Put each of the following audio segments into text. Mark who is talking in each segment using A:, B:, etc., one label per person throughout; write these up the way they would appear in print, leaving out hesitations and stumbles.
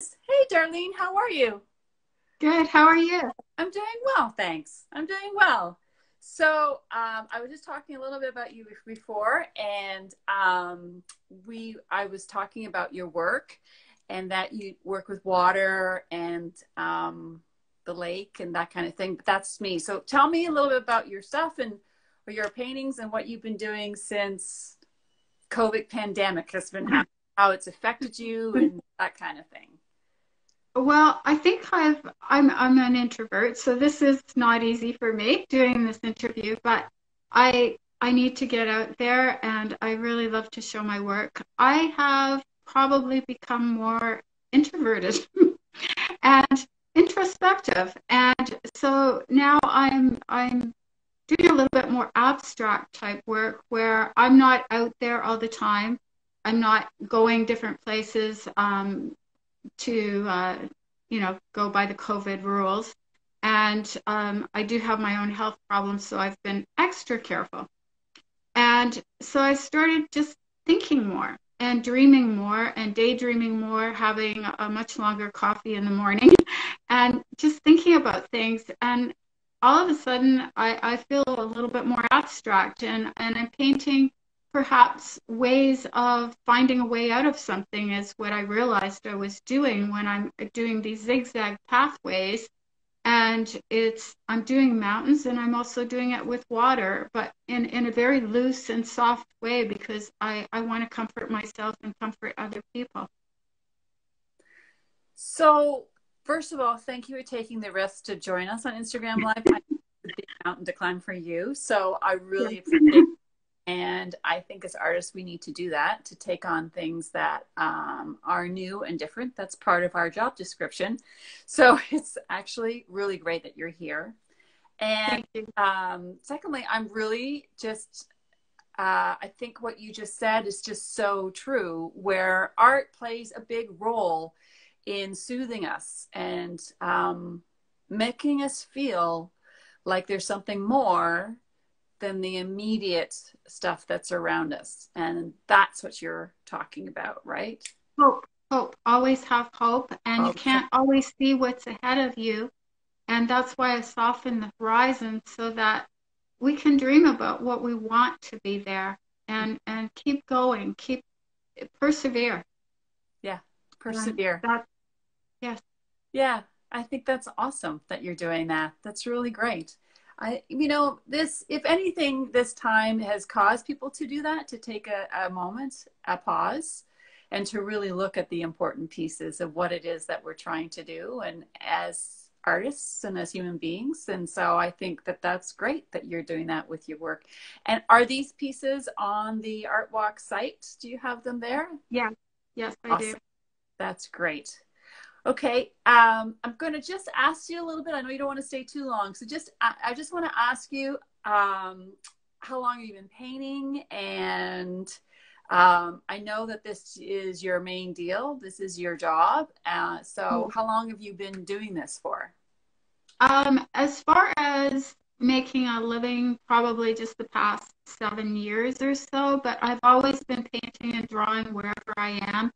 A: Hey, Darlene, how are you?
B: Good. How are you?
A: I'm doing well, thanks. I'm doing well. So, I was just talking a little bit about you before, and I was talking about your work, and that you work with water and the lake and that kind of thing. But that's me. So, tell me a little bit about your stuff and or your paintings and what you've been doing since COVID pandemic has been happening, how it's affected you, and that kind of thing.
B: Well, I think I'm an introvert, so this is not easy for me doing this interview, but I need to get out there and I really love to show my work. I have probably become more introverted and introspective. And so now I'm doing a little bit more abstract type work where I'm not out there all the time. I'm not going different places. To go by the COVID rules. And I do have my own health problems, so I've been extra careful. And so I started just thinking more and dreaming more and daydreaming more, having a much longer coffee in the morning and just thinking about things. And all of a sudden, I feel a little bit more abstract and I'm painting perhaps ways of finding a way out of something is what I realized I was doing when I'm doing these zigzag pathways. And I'm doing mountains and I'm also doing it with water, but in a very loose and soft way because I want to comfort myself and comfort other people.
A: So, first of all, thank you for taking the risk to join us on Instagram Live. I know it's a big mountain to climb for you, so I
B: Yeah.
A: really appreciate it. And I think as artists, we need to do that to take on things that are new and different. That's part of our job description. So it's actually really great that you're here. And
B: Thank you.
A: secondly, I'm really just, I think what you just said is just so true, where art plays a big role in soothing us and making us feel like there's something more than the immediate stuff that's around us. And that's what you're talking about, right?
B: Hope, hope, always have hope, and you
A: Oh,
B: can't always see what's ahead of you. And that's why I soften the horizon so that we can dream about what we want to be there and keep going, keep persevere.
A: yeah.
B: And
A: Persevere.
B: that, yes.
A: Yeah. I think that's awesome that you're doing that. That's really great. This, if anything, this time has caused people to do that, to take a moment, a pause, and to really look at the important pieces of what it is that we're trying to do and as artists and as human beings. And so I think that that's great that you're doing that with your work. And are these pieces on the ArtWalk site? Do you have them there?
B: Yeah. Yes, I do.
A: Awesome. That's great. Okay, I'm going to just ask you a little bit. I know you don't want to stay too long, so I just want to ask you how long have you been painting? And I know that this is your main deal. This is your job. So how long have you been doing this for?
B: As far as making a living, probably just the past 7 years or so, but I've always been painting and drawing wherever I am.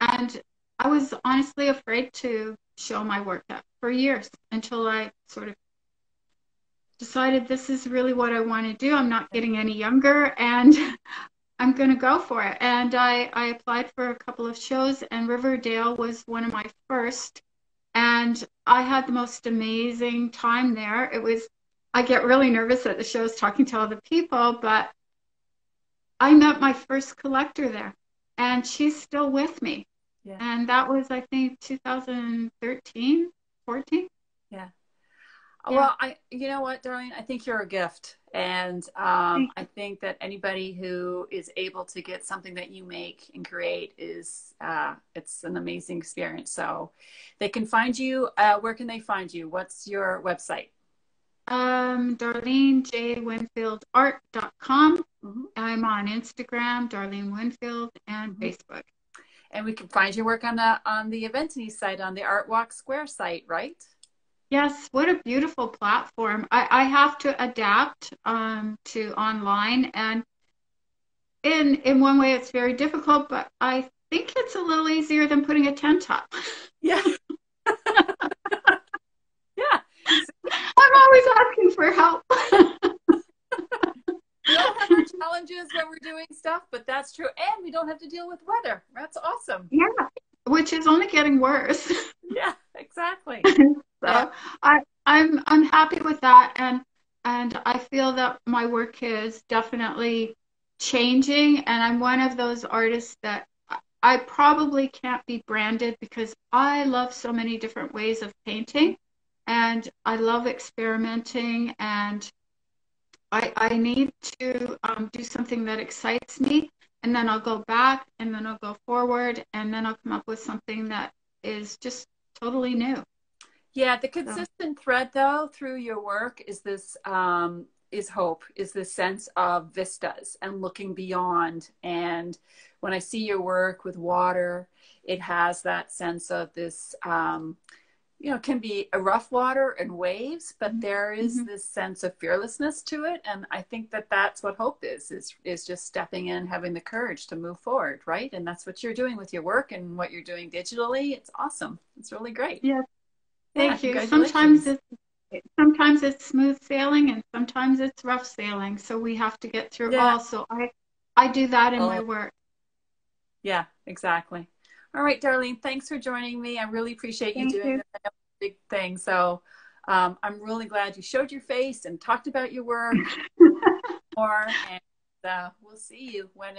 B: And I was honestly afraid to show my work up for years until I sort of decided this is really what I want to do. I'm not getting any younger and I'm going to go for it. And I applied for a couple of shows, and Riverdale was one of my first. And I had the most amazing time there. I get really nervous at the shows talking to all the people, but I met my first collector there, and she's still with me.
A: Yeah,
B: And that was, I think, 2013, 14.
A: yeah.
B: Yeah.
A: Well, you know what, darling, I think you're a gift. And
B: Thank
A: I think that anybody who is able to get something that you make and create it's an amazing experience. So they can find you. Where can they find you? What's your website?
B: DarleneJWinfieldArt.com.
A: Hmm.
B: I'm on Instagram, Darlene Winfield, and
A: Hmm.
B: Facebook.
A: And we can find your work on the Eventity site, on the ArtWalk Square site, right?
B: Yes, what a beautiful platform. I have to adapt to online, and in one way it's very difficult, but I think it's a little easier than putting a tent up.
A: Yeah. Yeah. See,
B: I'm always asking for help.
A: we all have our challenges when we're doing stuff, but that's true. And we don't have to deal with weather. That's awesome.
B: Yeah, which is only getting worse.
A: Yeah, exactly. Yeah.
B: So I'm happy with that, and I feel that my work is definitely changing, and I'm one of those artists that I probably can't be branded because I love so many different ways of painting, and I love experimenting, and I need to do something that excites me, and then I'll go back, and then I'll go forward, and then I'll come up with something that is just totally new.
A: Yeah, the
B: So,
A: consistent thread though through your work is this is hope, is this sense of vistas and looking beyond. And when I see your work with water, it has that sense of this can be a rough water and waves, but there is
B: mhm.
A: this sense of fearlessness to it. And I think that that's what hope is just stepping in, having the courage to move forward, right? And that's what you're doing with your work and what you're doing digitally. It's awesome. It's really great.
B: Yes,
A: Yeah,
B: thank you. Sometimes
A: congratulations.
B: it's smooth sailing, and sometimes it's rough sailing. So we have to get through
A: Yeah.
B: all. So I do that in my
A: Oh,
B: work.
A: yeah, exactly. All right, Darlene, thanks for joining me. I really appreciate you
B: Thank
A: doing
B: you.
A: this. I know it's a big thing. So I'm really glad you showed your face and talked about your work more. And we'll see you when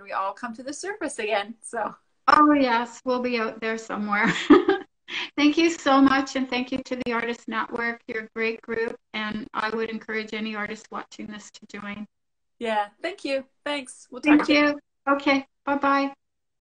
A: we all come to the surface again. So
B: Oh, yes, we'll be out there somewhere. Thank you so much, and thank you to the Artist Network. You're a great group, and I would encourage any artist watching this to join.
A: yeah, thank you. Thanks. We'll talk
B: Thank
A: to you.
B: you. Okay, bye-bye.